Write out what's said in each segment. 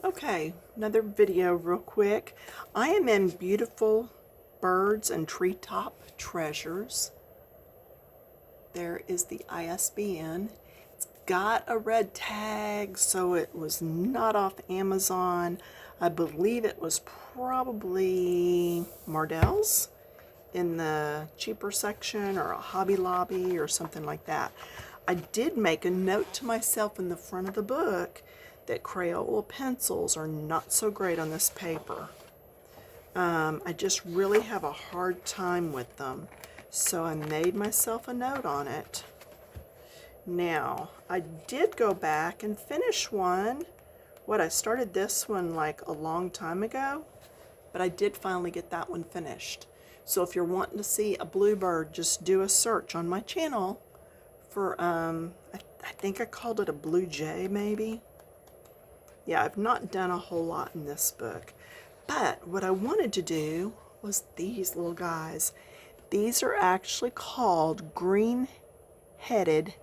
Okay, another video real quick. I am in Beautiful Birds and Treetop Treasures. There is the ISBN. It's got a red tag, so it was not off Amazon. I believe it was probably Mardell's in the cheaper section, or a Hobby Lobby or something like that. I did make a note to myself in the front of the book that Crayola pencils are not so great on this paper. I just really have a hard time with them, so I made myself a note on it. Now, I did go back and finish one. I started this one like a long time ago, but I did finally get that one finished. So if you're wanting to see a bluebird, just do a search on my channel for, I think I called it a blue jay maybe. Yeah, I've not done a whole lot in this book. But what I wanted to do was these little guys. These are actually called Green Headed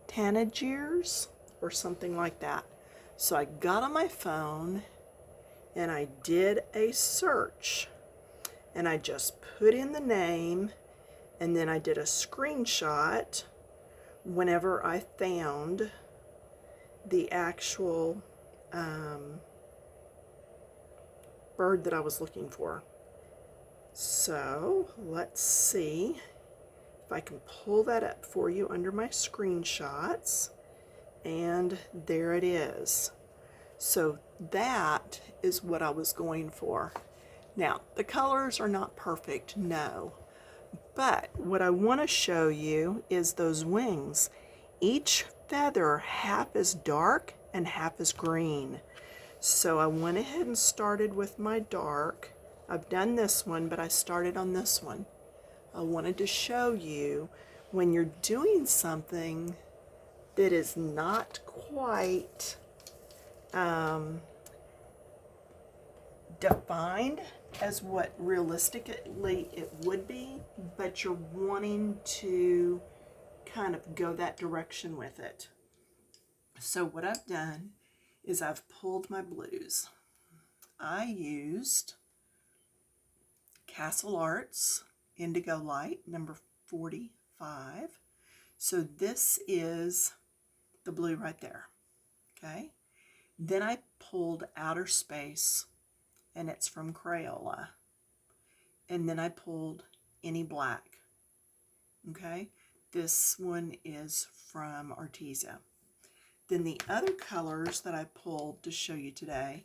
Tanagers or something like that. So I got on my phone and I did a search. And I just put in the name, and then I did a screenshot whenever I found the actual bird that I was looking for. So let's see if I can pull that up for you under my screenshots. And there it is. So that is what I was going for. Now, the colors are not perfect, no. But what I want to show you is those wings. Each feather half is dark and half is green. So I went ahead and started with my dark. I've done this one, but I started on this one. I wanted to show you when you're doing something that is not quite defined as what realistically it would be, but you're wanting to kind of go that direction with it. So what I've done is I've pulled my blues. I used Castle Arts Indigo Light number 45. So this is the blue right there. Okay. Then I pulled Outer Space, and it's from Crayola. And then I pulled Any Black. Okay. This one is from Arteza. Then the other colors that I pulled to show you today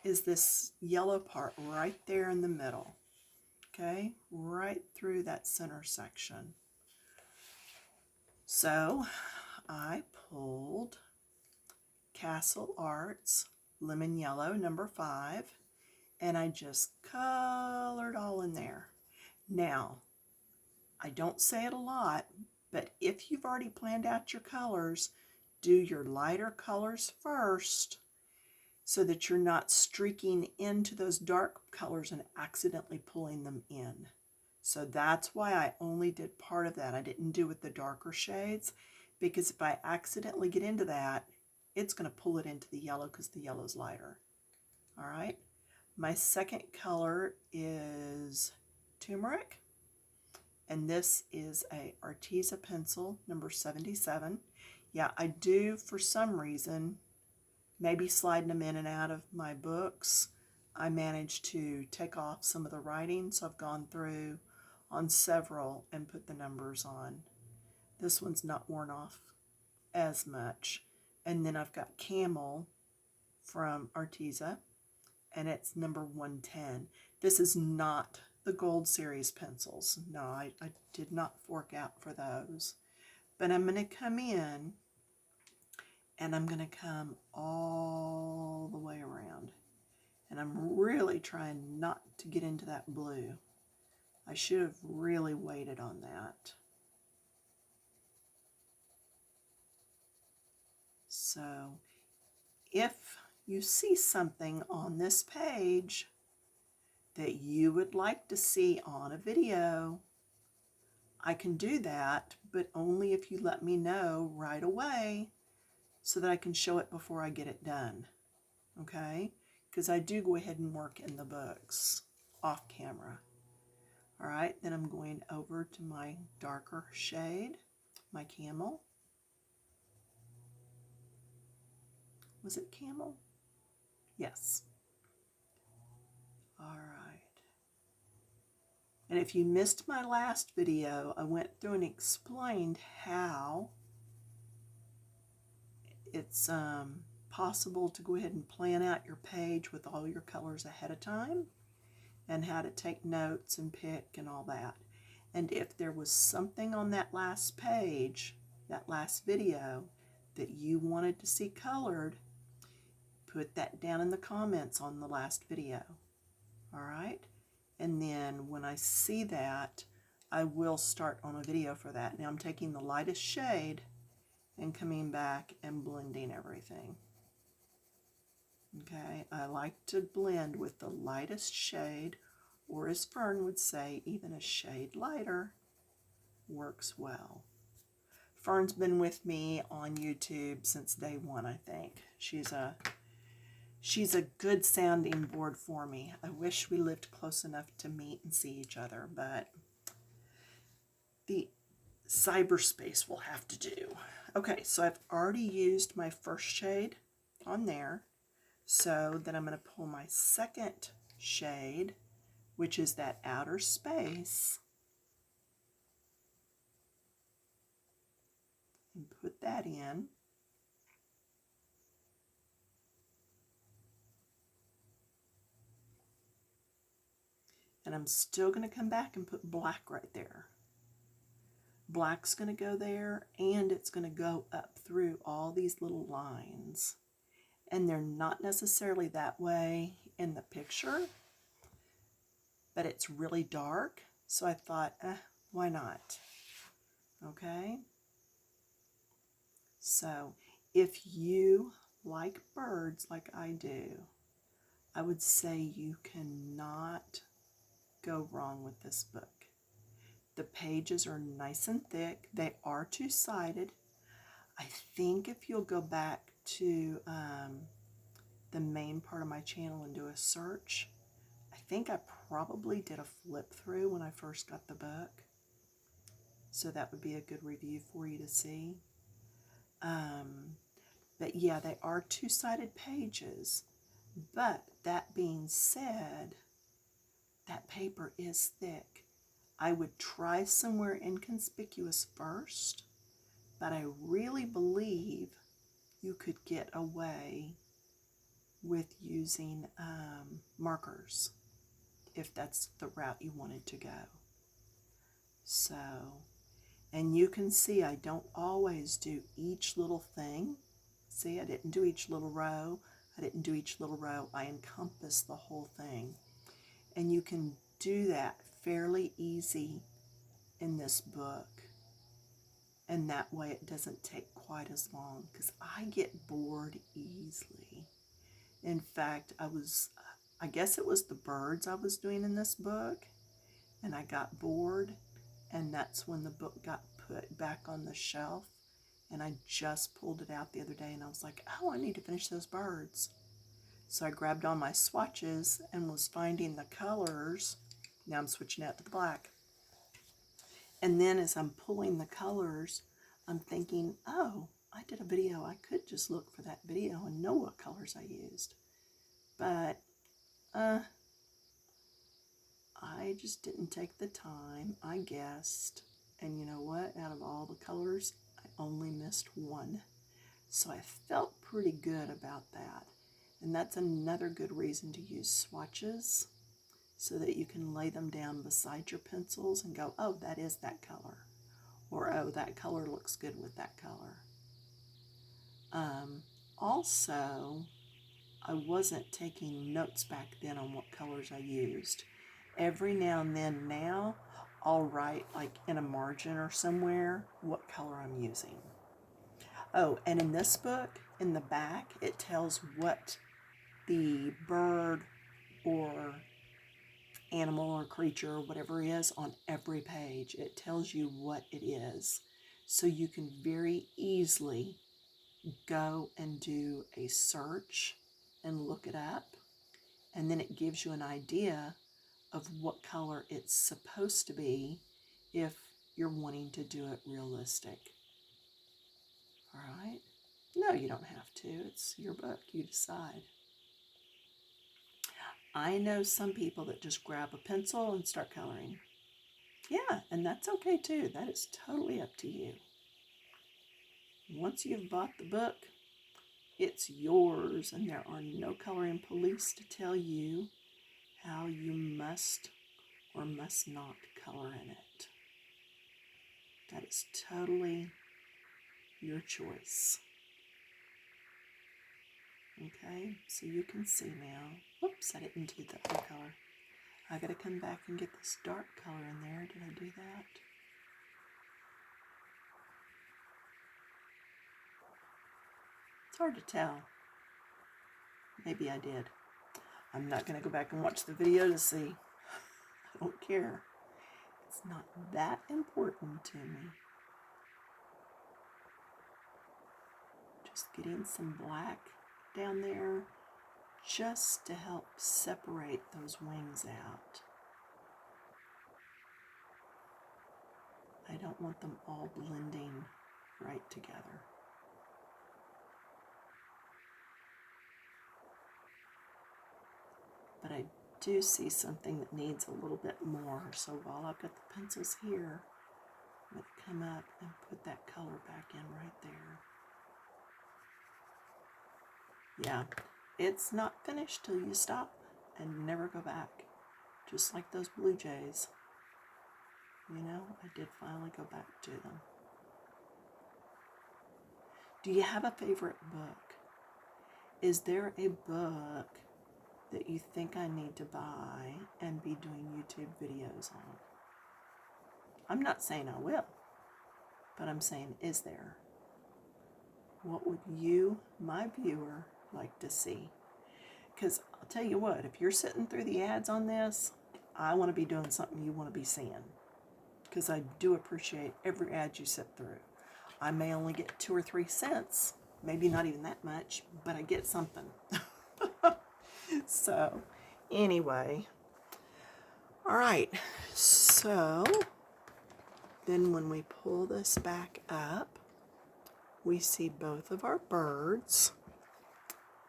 is this yellow part right there in the middle. Okay, right through that center section. So I pulled Castle Arts Lemon Yellow number 5, and I just colored all in there. Now, I don't say it a lot, but if you've already planned out your colors, do your lighter colors first so that you're not streaking into those dark colors and accidentally pulling them in. So that's why I only did part of that. I didn't do with the darker shades, because if I accidentally get into that, it's going to pull it into the yellow because the yellow is lighter. All right. My second color is Turmeric, and this is a Arteza pencil number 77. Yeah, I do, for some reason, maybe sliding them in and out of my books, I managed to take off some of the writing, so I've gone through on several and put the numbers on. This one's not worn off as much. And then I've got Camel from Arteza, and it's number 110. This is not the Gold Series pencils. No, I did not fork out for those. But I'm going to come in, and I'm going to come all the way around. And I'm really trying not to get into that blue. I should have really waited on that. So if you see something on this page that you would like to see on a video, I can do that, but only if you let me know right away so that I can show it before I get it done. okay? Because I do go ahead and work in the books off camera. All right, then I'm going over to my darker shade, my camel. Was it camel? Yes. All right. And if you missed my last video, I went through and explained how it's possible to go ahead and plan out your page with all your colors ahead of time, and how to take notes and pick and all that. And if there was something on that last page, that last video, that you wanted to see colored, put that down in the comments on the last video. All right? And then when I see that, I will start on a video for that. Now I'm taking the lightest shade and coming back and blending everything. Okay, I like to blend with the lightest shade, or as Fern would say, even a shade lighter works well. Fern's been with me on YouTube since day one, I think. She's a good sounding board for me. I wish we lived close enough to meet and see each other, but the cyberspace will have to do. Okay, so I've already used my first shade on there. So then I'm going to pull my second shade, which is that outer space, and put that in. And I'm still going to come back and put black right there. Black's going to go there, and it's going to go up through all these little lines. And they're not necessarily that way in the picture, but it's really dark, so I thought, why not? Okay? So, if you like birds like I do, I would say you cannot go wrong with this book. The pages are nice and thick. They are two-sided. I think if you'll go back to the main part of my channel and do a search, I think I probably did a flip through when I first got the book. So that would be a good review for you to see. But yeah, they are two-sided pages. But that being said, that paper is thick. I would try somewhere inconspicuous first, but I really believe you could get away with using markers if that's the route you wanted to go. So, and you can see I don't always do each little thing. See, I didn't do each little row. I didn't do each little row. I encompass the whole thing. And you can do that fairly easy in this book. And that way it doesn't take quite as long, because I get bored easily. In fact, I guess it was the birds I was doing in this book, and I got bored, and that's when the book got put back on the shelf, and I just pulled it out the other day, and I was like, oh, I need to finish those birds. So I grabbed on my swatches and was finding the colors. Now I'm switching out to the black. And then as I'm pulling the colors, I'm thinking, oh, I did a video. I could just look for that video and know what colors I used. But I just didn't take the time. I guessed. And you know what? Out of all the colors, I only missed one. So I felt pretty good about that. And that's another good reason to use swatches, so that you can lay them down beside your pencils and go, oh, that is that color. Or, oh, that color looks good with that color. Also, I wasn't taking notes back then on what colors I used. Every now and then now, I'll write like in a margin or somewhere what color I'm using. Oh, and in this book, in the back, it tells what the bird or animal or creature or whatever it is on every page. It tells you what it is. So you can very easily go and do a search and look it up, and then it gives you an idea of what color it's supposed to be if you're wanting to do it realistic. All right? No, you don't have to. It's your book. You decide. I know some people that just grab a pencil and start coloring. Yeah, and that's okay too. That is totally up to you. Once you've bought the book, it's yours, and there are no coloring police to tell you how you must or must not color in it. That is totally your choice. Okay, so you can see now. Whoops, I didn't do the other color. I gotta come back and get this dark color in there. Did I do that? It's hard to tell. Maybe I did. I'm not gonna go back and watch the video to see. I don't care. It's not that important to me. Just getting some black down there just to help separate those wings out. I don't want them all blending right together. But I do see something that needs a little bit more. So while I've got the pencils here, I'm going to come up and put that color back in right there. Yeah, it's not finished till you stop and never go back. Just like those blue jays. You know, I did finally go back to them. Do you have a favorite book? Is there a book that you think I need to buy and be doing YouTube videos on? I'm not saying I will, but I'm saying, is there? What would you, my viewer, like to see? Because I'll tell you what, if you're sitting through the ads on this, I want to be doing something you want to be seeing. Because I do appreciate every ad you sit through. I may only get 2 or 3 cents, maybe not even that much, but I get something. So, anyway, all right, so then when we pull this back up, we see both of our birds,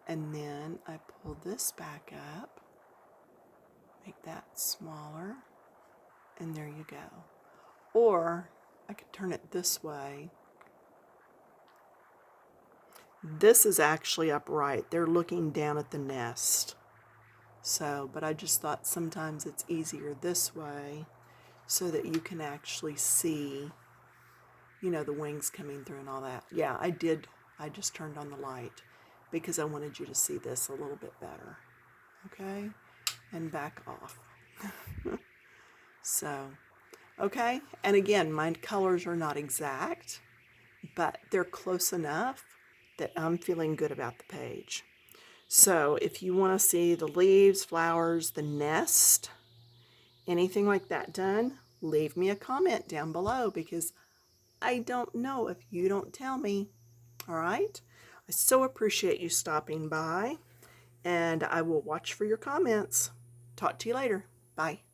and then I pull this back up, make that smaller, and there you go. Or I could turn it this way. This is actually upright. They're looking down at the nest. So, but I just thought sometimes it's easier this way so that you can actually see, you know, the wings coming through and all that. Yeah, I did. I just turned on the light because I wanted you to see this a little bit better. Okay? And back off. So, okay? And again, my colors are not exact, but they're close enough that I'm feeling good about the page. So if you want to see the leaves, flowers, the nest, anything like that done, leave me a comment down below because I don't know if you don't tell me. All right? I so appreciate you stopping by, and I will watch for your comments. Talk to you later. Bye.